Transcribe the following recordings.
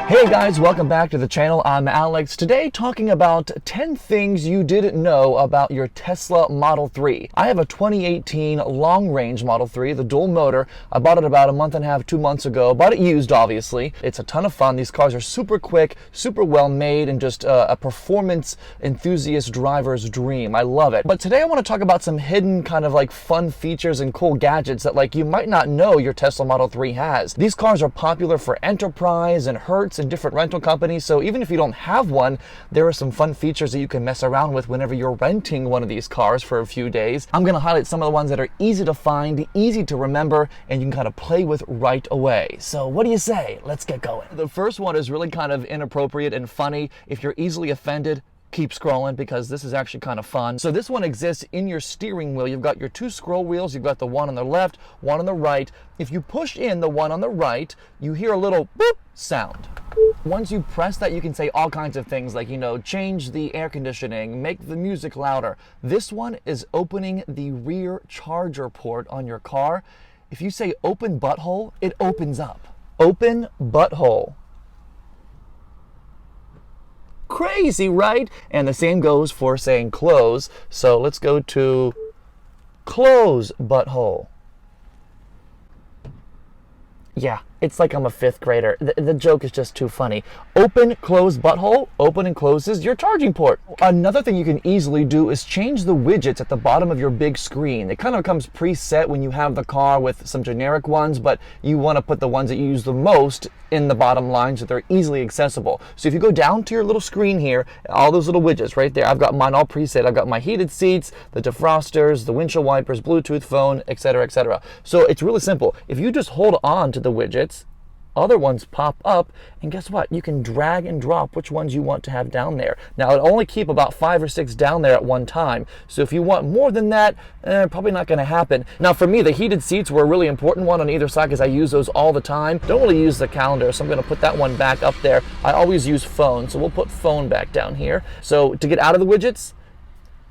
Hey guys, welcome back to the channel. I'm Alex. Today talking about 10 things you didn't know about your Tesla Model 3. I have a 2018 long-range Model 3, the dual motor. I bought it about a month and a half, 2 months ago. Bought it used, obviously. It's a ton of fun. These cars are super quick, super well made, and just a performance enthusiast driver's dream. I love it. But today I want to talk about some hidden kind of like fun features and cool gadgets that like you might not know your Tesla Model 3 has. These cars are popular for Enterprise and Hertz and different rental companies, so even if you don't have one, there are some fun features that you can mess around with whenever you're renting one of these cars for a few days. I'm going to highlight some of the ones that are easy to find, easy to remember, and you can kind of play with right away. So what do you say? Let's get going. The first one is really kind of inappropriate and funny. If you're easily offended, keep scrolling because this is actually kind of fun. So this one exists in your steering wheel. You've got your two scroll wheels. You've got the one on the left, one on the right. If you push in the one on the right, you hear a little boop sound. Once you press that, you can say all kinds of things like, you know, change the air conditioning, make the music louder. This one is opening the rear charger port on your car. If you say open butthole, it opens up. Open butthole. Crazy, right? And the same goes for saying close. So let's go to close butthole. Yeah, it's like I'm a fifth grader. The joke is just too funny. Open, close butthole, open and closes your charging port. Another thing you can easily do is change the widgets at the bottom of your big screen. It kind of comes preset when you have the car with some generic ones, but you want to put the ones that you use the most in the bottom line so they're easily accessible. So if you go down to your little screen here, all those little widgets right there, I've got mine all preset. I've got my heated seats, the defrosters, the windshield wipers, Bluetooth phone, etc., etc. So it's really simple. If you just hold on to the widgets, other ones pop up, and guess what? You can drag and drop which ones you want to have down there. Now, it'll only keep about 5 or 6 down there at one time. So if you want more than that, probably not going to happen. Now, for me, the heated seats were a really important one on either side because I use those all the time. Don't really use the calendar, so I'm going to put that one back up there. I always use phone, so we'll put phone back down here. So to get out of the widgets,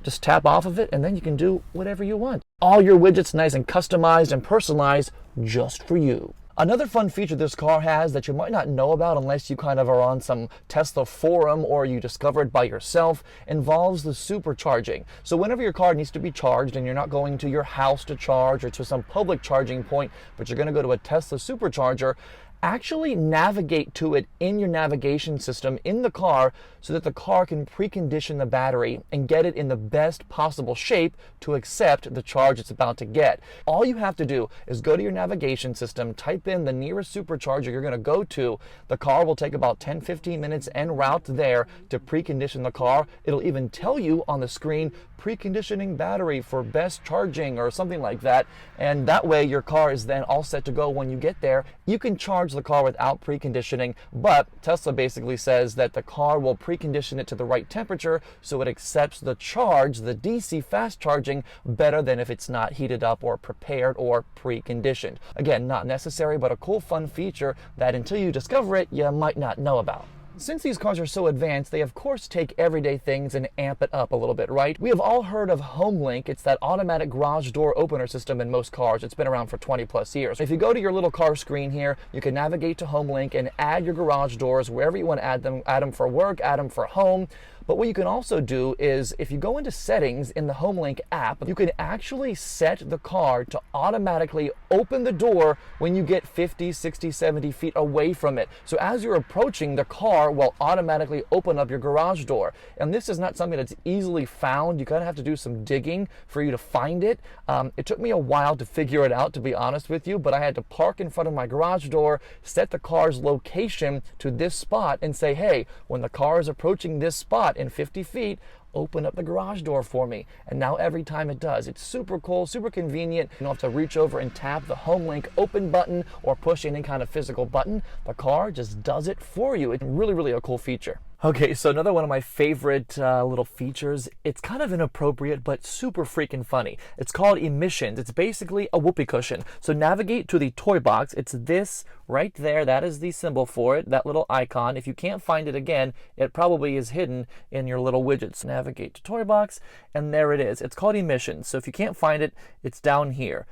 just tap off of it, and then you can do whatever you want. All your widgets nice and customized and personalized just for you. Another fun feature this car has that you might not know about unless you kind of are on some Tesla forum or you discover it by yourself involves the supercharging. So whenever your car needs to be charged and you're not going to your house to charge or to some public charging point, but you're going to go to a Tesla supercharger, actually navigate to it in your navigation system in the car so that the car can precondition the battery and get it in the best possible shape to accept the charge it's about to get. All you have to do is go to your navigation system, type in the nearest supercharger you're going to go to. The car will take about 10-15 minutes en route there to precondition the car. It'll even tell you on the screen, preconditioning battery for best charging or something like that. And that way your car is then all set to go when you get there. You can charge the car without preconditioning, but Tesla basically says that the car will precondition it to the right temperature so it accepts the charge, the DC fast charging, better than if it's not heated up or prepared or preconditioned. Again, not necessary, but a cool fun feature that until you discover it, you might not know about. Since these cars are so advanced, they of course take everyday things and amp it up a little bit, right? We have all heard of HomeLink. It's that automatic garage door opener system in most cars. It's been around for 20 plus years. If you go to your little car screen here, you can navigate to HomeLink and add your garage doors wherever you want to add them for work, add them for home. But what you can also do is if you go into settings in the HomeLink app, you can actually set the car to automatically open the door when you get 50, 60, 70 feet away from it. So as you're approaching, the car will automatically open up your garage door. And this is not something that's easily found. You kind of have to do some digging for you to find it. It took me a while to figure it out, to be honest with you, but I had to park in front of my garage door, set the car's location to this spot and say, hey, when the car is approaching this spot in 50 feet, open up the garage door for me. And now every time it does. It's super cool, super convenient. You don't have to reach over and tap the HomeLink open button or push any kind of physical button. The car just does it for you. It's really, really a cool feature. Okay, so another one of my favorite little features, it's kind of inappropriate, but super freaking funny. It's called emissions. It's basically a whoopee cushion. So navigate to the toy box. It's this right there. That is the symbol for it, that little icon. If you can't find it again, it probably is hidden in your little widgets. Navigate to toy box, and there it is. It's called emissions. So if you can't find it, it's down here.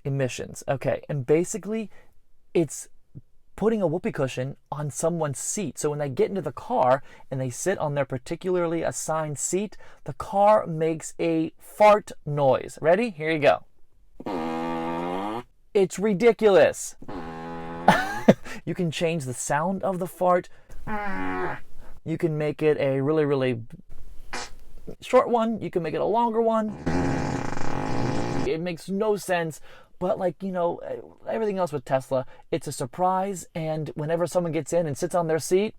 Emissions. Okay, and basically, it's putting a whoopee cushion on someone's seat. So when they get into the car and they sit on their particularly assigned seat, the car makes a fart noise. Ready? Here you go. It's ridiculous. You can change the sound of the fart. You can make it a really, really short one. You can make it a longer one. It makes no sense. But like, you know, everything else with Tesla, it's a surprise. And whenever someone gets in and sits on their seat,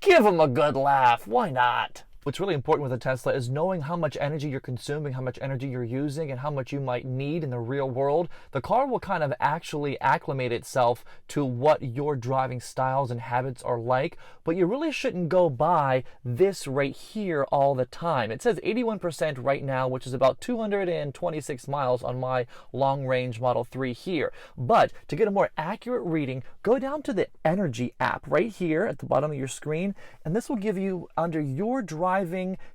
give them a good laugh. Why not? What's really important with a Tesla is knowing how much energy you're consuming, how much energy you're using, and how much you might need in the real world. The car will kind of actually acclimate itself to what your driving styles and habits are like, but you really shouldn't go by this right here all the time. It says 81% right now, which is about 226 miles on my long-range Model 3 here. But to get a more accurate reading, go down to the Energy app right here at the bottom of your screen, and this will give you, under your driving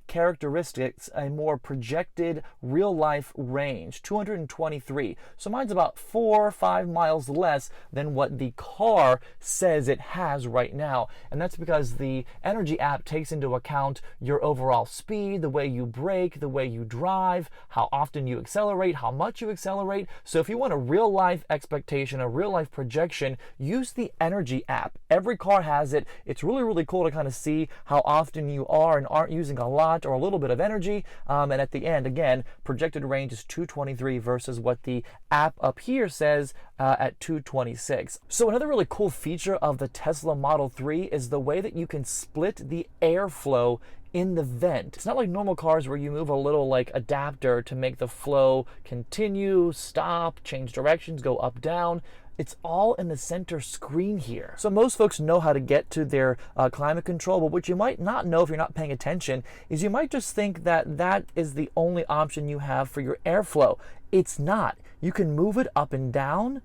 characteristics, a more projected real-life range, 223. So mine's about 4 or 5 miles less than what the car says it has right now. And that's because the Energy app takes into account your overall speed, the way you brake, the way you drive, how often you accelerate, how much you accelerate. So if you want a real-life expectation, a real-life projection, use the Energy app. Every car has it. It's really, really cool to kind of see how often you are and aren't using a lot or a little bit of energy. And at the end, again, projected range is 223 versus what the app up here says at 226. So another really cool feature of the Tesla Model 3 is the way that you can split the airflow in the vent. It's not like normal cars where you move a little like adapter to make the flow continue, stop, change directions, go up, down. It's all in the center screen here. So most folks know how to get to their climate control, but what you might not know if you're not paying attention is you might just think that that is the only option you have for your airflow. It's not. You can move it up and down,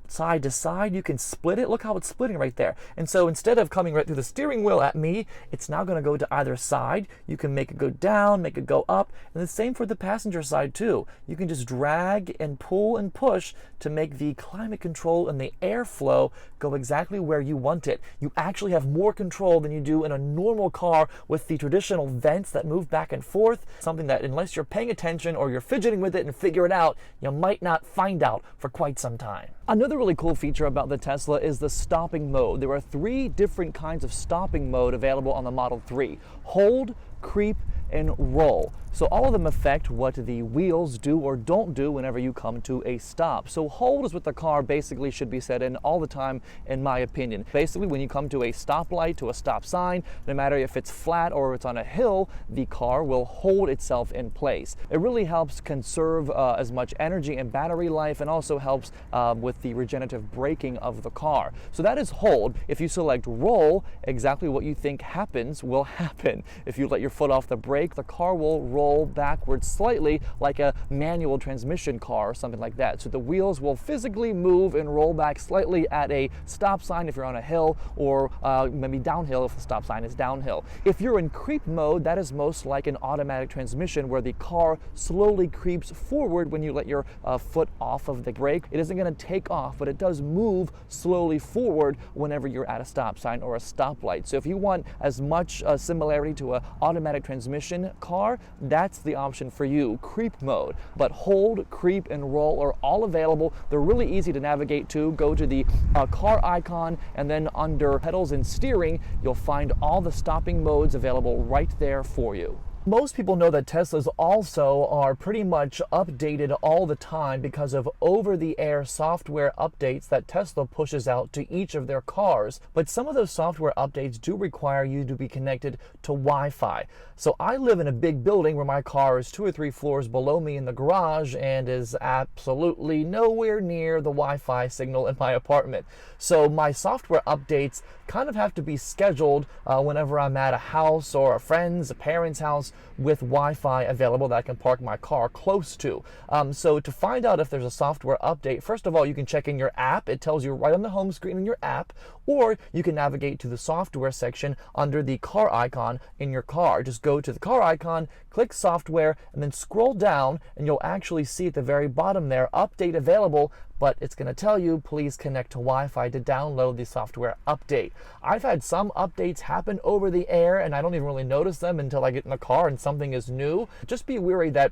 side to side. You can split it. Look how it's splitting right there. And so instead of coming right through the steering wheel at me, it's now going to go to either side. You can make it go down, make it go up, and the same for the passenger side too. You can just drag and pull and push to make the climate control and the airflow go exactly where you want it. You actually have more control than you do in a normal car with the traditional vents that move back and forth, something that unless you're paying attention or you're fidgeting with it and figure it out, you might not find out for quite some time. Another really cool feature about the Tesla is the stopping mode. There are 3 different kinds of stopping mode available on the Model 3. Hold, creep, and roll. So all of them affect what the wheels do or don't do whenever you come to a stop. So hold is what the car basically should be set in all the time, in my opinion. Basically, when you come to a stoplight, to a stop sign, no matter if it's flat or it's on a hill, the car will hold itself in place. It really helps conserve as much energy and battery life, and also helps with the regenerative braking of the car. So that is hold. If you select roll, exactly what you think happens will happen. If you let your foot off the brake, the car will roll backwards slightly like a manual transmission car or something like that. So the wheels will physically move and roll back slightly at a stop sign if you're on a hill, or maybe downhill if the stop sign is downhill. If you're in creep mode, that is most like an automatic transmission where the car slowly creeps forward when you let your foot off of the brake. It isn't going to take off, but it does move slowly forward whenever you're at a stop sign or a stoplight. So if you want as much similarity to an automatic transmission car, that's the option for you, creep mode. But hold, creep, and roll are all available. They're really easy to navigate to. Go to the car icon, and then under pedals and steering, you'll find all the stopping modes available right there for you. Most people know that Teslas also are pretty much updated all the time because of over-the-air software updates that Tesla pushes out to each of their cars. But some of those software updates do require you to be connected to Wi-Fi. So I live in a big building where my car is 2 or 3 floors below me in the garage and is absolutely nowhere near the Wi-Fi signal in my apartment. So my software updates kind of have to be scheduled whenever I'm at a house or a friend's, a parent's house with Wi-Fi available that I can park my car close to. So to find out if there's a software update, first of all, you can check in your app. It tells you right on the home screen in your app, or you can navigate to the software section under the car icon in your car. Just go to the car icon, click software, and then scroll down, and you'll actually see at the very bottom there, update available. but it's going to tell you, please connect to Wi-Fi to download the software update. I've had some updates happen over the air, and I don't even really notice them until I get in the car and something is new. Just be wary that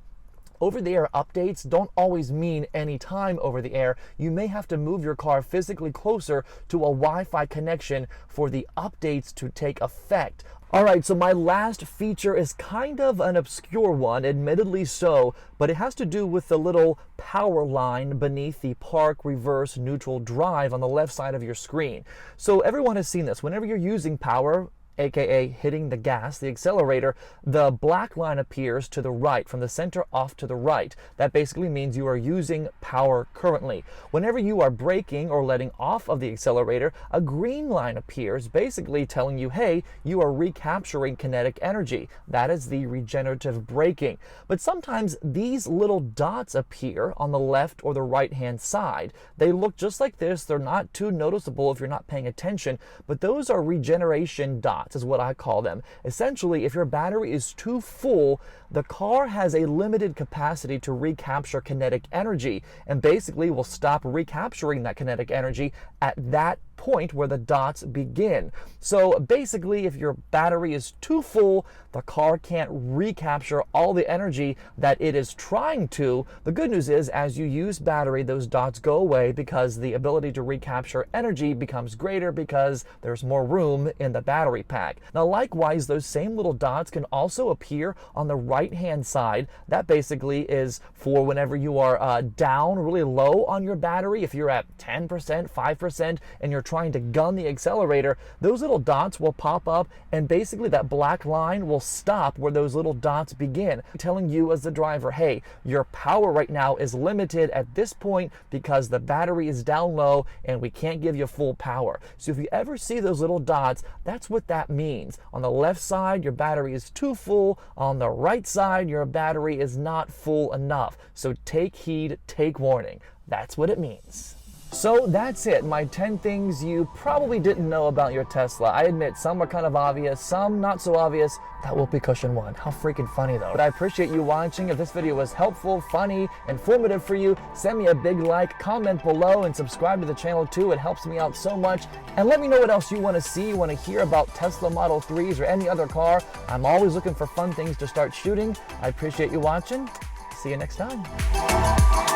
over-the-air updates don't always mean any time over the air. You may have to move your car physically closer to a Wi-Fi connection for the updates to take effect. All right, so my last feature is kind of an obscure one, admittedly so, but it has to do with the little power line beneath the park, reverse, neutral, drive on the left side of your screen. So everyone has seen this. Whenever you're using power, aka hitting the gas, the accelerator, the black line appears to the right, from the center off to the right. That basically means you are using power currently. Whenever you are braking or letting off of the accelerator, a green line appears, basically telling you, hey, you are recapturing kinetic energy. That is the regenerative braking. But sometimes these little dots appear on the left or the right hand side. They look just like this. They're not too noticeable if you're not paying attention, but those are regeneration dots, is what I call them. Essentially, if your battery is too full, the car has a limited capacity to recapture kinetic energy, and basically will stop recapturing that kinetic energy at that point where the dots begin. So basically, if your battery is too full, the car can't recapture all the energy that it is trying to. The good news is, as you use battery, those dots go away because the ability to recapture energy becomes greater because there's more room in the battery pack. Now, likewise, those same little dots can also appear on the right-hand side. That basically is for whenever you are down really low on your battery. If you're at 10%, 5%, and you're trying to gun the accelerator, those little dots will pop up, and basically that black line will stop where those little dots begin, telling you as the driver, hey, your power right now is limited at this point because the battery is down low and we can't give you full power. So if you ever see those little dots, that's what that means. On the left side, your battery is too full. On the right side, your battery is not full enough. So take heed, take warning. That's what it means. So that's it, my 10 things you probably didn't know about your Tesla. I admit some are kind of obvious, some not so obvious. That whoopee cushion one. How freaking funny though. But I appreciate you watching. If this video was helpful, funny, informative for you, send me a big like, comment below, and subscribe to the channel too. It helps me out so much. And let me know what else you want to see. You want to hear about Tesla Model 3s or any other car. I'm always looking for fun things to start shooting. I appreciate you watching. See you next time.